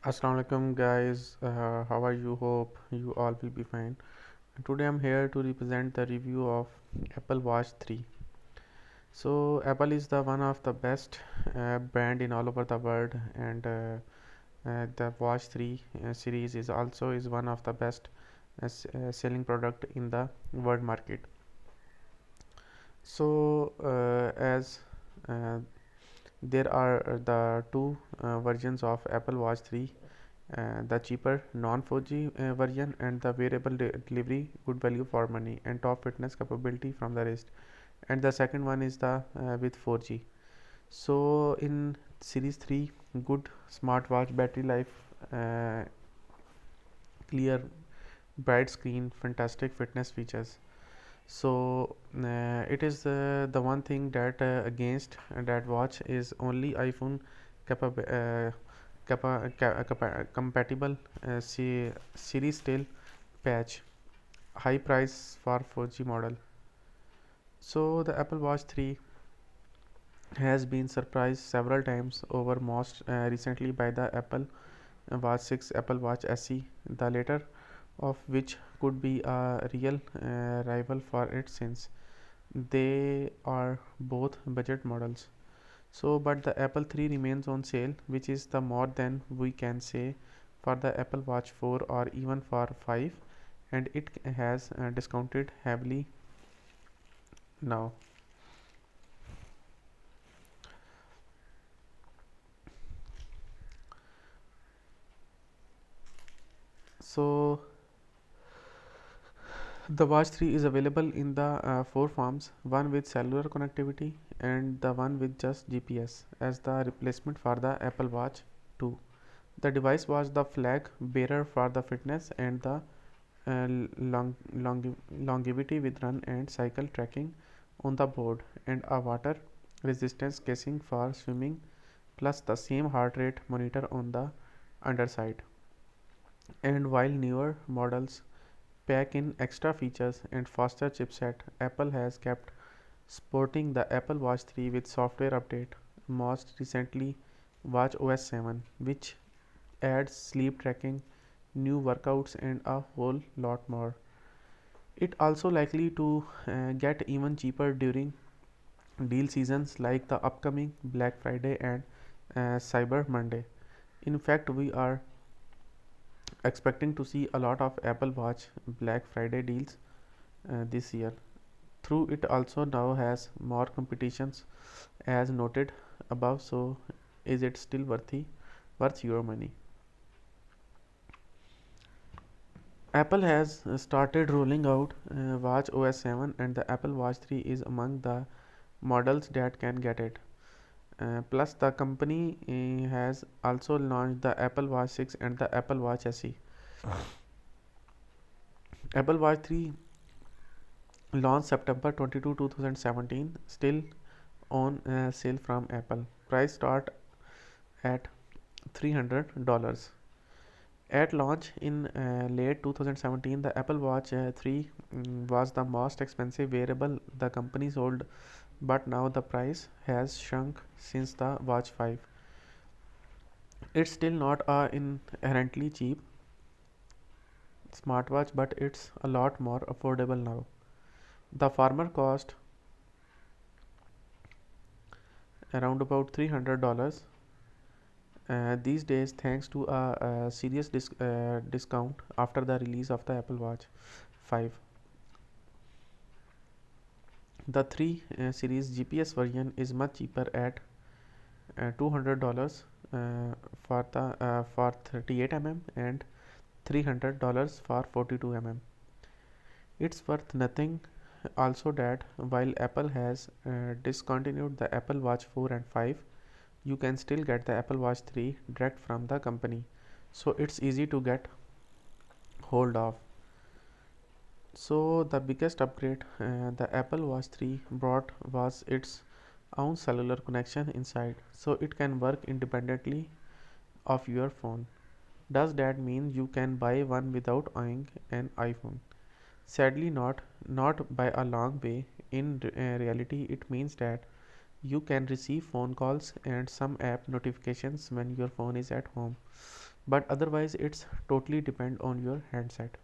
Assalamu alaikum guys. How are you? Hope you all will be fine. Today I'm here to represent the review of Apple Watch 3. So Apple is the one of the best brand in all over the world, and the Watch 3 series is one of the best selling product in the world market. So as uh, there are the two versions of Apple Watch 3, the cheaper non 4G version and the wearable delivery, good value for money and top fitness capability from the wrist, and the second one is the with 4G. So in series 3, good smartwatch battery life, uh, clear bright screen, fantastic fitness features. So it is the one thing that against that watch is only iPhone capab- uh, compatible series still patch, high price for 4G model. So the Apple Watch 3 has been surprised several times over, most recently by the Apple Watch 6, Apple Watch SE, the latter of which could be a real rival for it since they are both budget models. So but the Apple 3 remains on sale, which is the more than we can say for the Apple Watch 4 or even for 5, and it has discounted heavily now. So the Watch 3 is available in the four forms, one with cellular connectivity and the one with just GPS as the replacement for the Apple Watch 2. The device was the flag bearer for the fitness and the longevity with run and cycle tracking on the board, and a water resistance casing for swimming, plus the same heart rate monitor on the underside. And while newer models pack in extra features and faster chipset, Apple has kept sporting the Apple Watch 3 with software update, most recently Watch OS 7, which adds sleep tracking, new workouts, and a whole lot more. It also likely to get even cheaper during deal seasons like the upcoming Black Friday and Cyber Monday. In fact, we are expecting to see a lot of Apple Watch Black Friday deals this year. Through it also now has more competitions as noted above, so is it still worth your money? Apple has started rolling out Watch OS 7, and the Apple Watch 3 is among the models that can get it. Plus, the company has also launched the Apple Watch 6 and the Apple Watch SE. Apple Watch 3 launched September 22, 2017, still on sale from Apple. Price start at $300. At launch in late 2017, the Apple Watch 3 was the most expensive wearable the company sold, but now the price has shrunk since the Watch 5. It's still not a inherently cheap smartwatch, but it's a lot more affordable now. The former cost around about $300 these days, thanks to a serious discount after the release of the Apple Watch 5. The 3 series GPS version is much cheaper at $200 for 38 mm and $300 for 42 mm. It's worth nothing also that while Apple has discontinued the Apple Watch 4 and 5, you can still get the Apple Watch 3 direct from the company. So it's easy to get hold of. So the biggest upgrade the Apple Watch 3 brought was its own cellular connection inside, so it can work independently of your phone. Does that mean you can buy one without owning an iPhone? Sadly not by a long way. In reality, it means that you can receive phone calls and some app notifications when your phone is at home. but otherwise it's totally depend on your handset.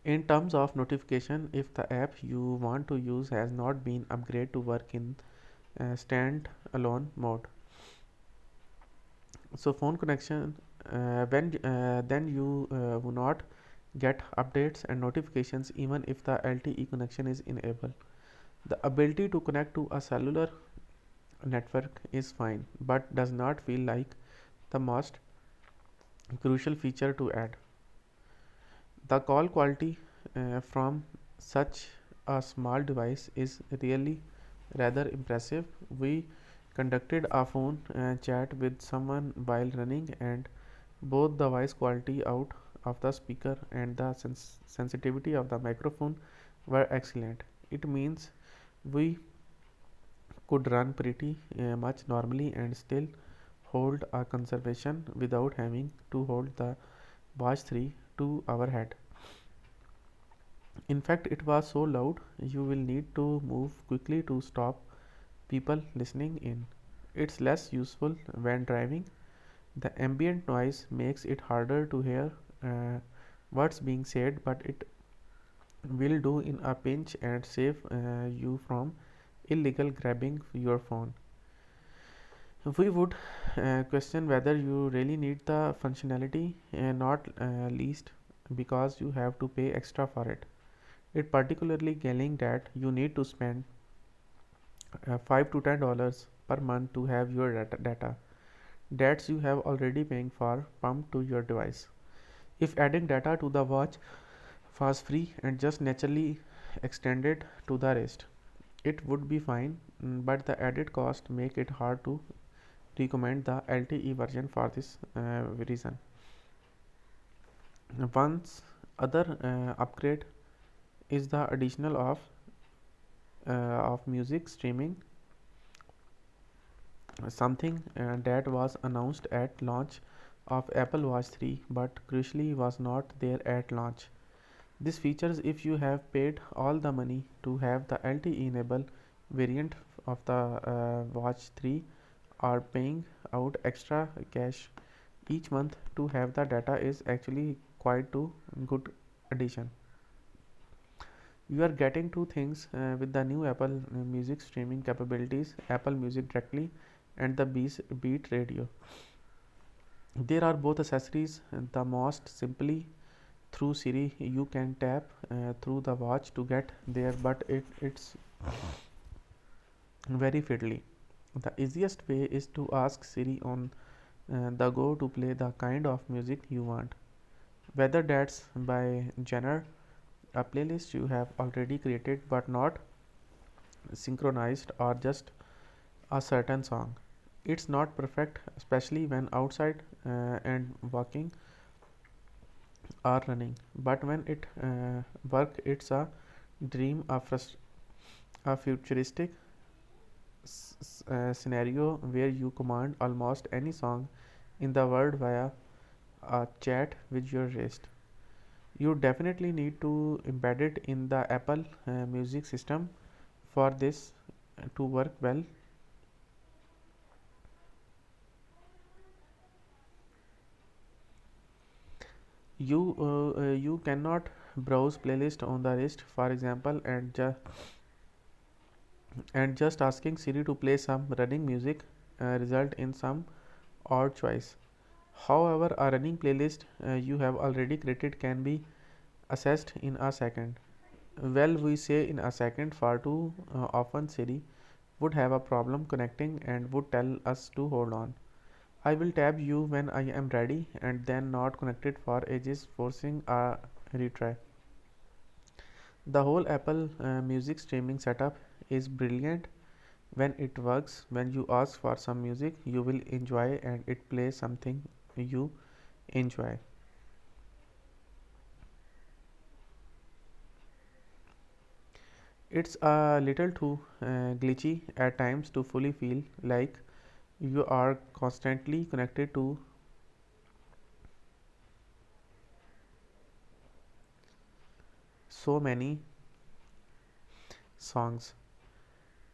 In terms of notification, if the app you want to use has not been upgraded to work in stand alone mode, so phone connection, when then you will not get updates and notifications even if the LTE connection is enabled. The ability to connect to a cellular network is fine but does not feel like the most crucial feature to add. The call quality from such a small device is really rather impressive. We conducted a phone chat with someone while running, and both the voice quality out of the speaker and the sensitivity of the microphone were excellent. It means we could run pretty much normally and still hold a conversation without having to hold the Watch 3 to our head. In fact, it was so loud you will need to move quickly to stop people listening in. It's less useful when driving. The ambient noise makes it harder to hear uh, what's being said, but it will do in a pinch and save you from illegal grabbing your phone. We would question whether you really need the functionality, not least because you have to pay extra for it. It particularly galling that you need to spend $5 to $10 per month to have your data that you have already paying for pumped to your device. If adding data to the watch was free and just naturally extended to the rest, it would be fine, but the added cost make it hard to recommend the LTE version for this reason. Once other upgrade is the additional of music streaming, something that was announced at launch of Apple Watch 3 but crucially was not there at launch. This features if you have paid all the money to have the LTE enable variant of the Watch 3 or paying out extra cash each month to have the data is actually quite a good addition. You are getting two things with the new Apple Music streaming capabilities, Apple Music directly and the Beat Radio. There are both accessories. The most simply through Siri, you can tap through the watch to get there, but it's very fiddly. The easiest way is to ask Siri on the go to play the kind of music you want, whether that's by genre, a playlist you have already created but not synchronized, or just a certain song. It's not perfect, especially when outside and walking or running, but when it works, it's a dream, a futuristic scenario where you command almost any song in the world via a chat with your wrist. You definitely need to embed it in the Apple Music system for this to work well. You cannot browse playlist on the wrist, for example, and just asking Siri to play some running music result in some odd choice. However, a running playlist you have already created can be assessed in a second. Well, we say in a second, far too often Siri would have a problem connecting and would tell us to hold on. I will tab you when I am ready and then not connected for ages, forcing a retry. The whole Apple Music streaming setup is brilliant when it works. When you ask for some music you will enjoy and it plays something you enjoy. It's a little too glitchy at times to fully feel like you are constantly connected to so many songs,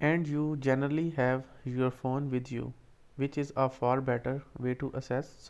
and you generally have your phone with you, which is a far better way to access songs.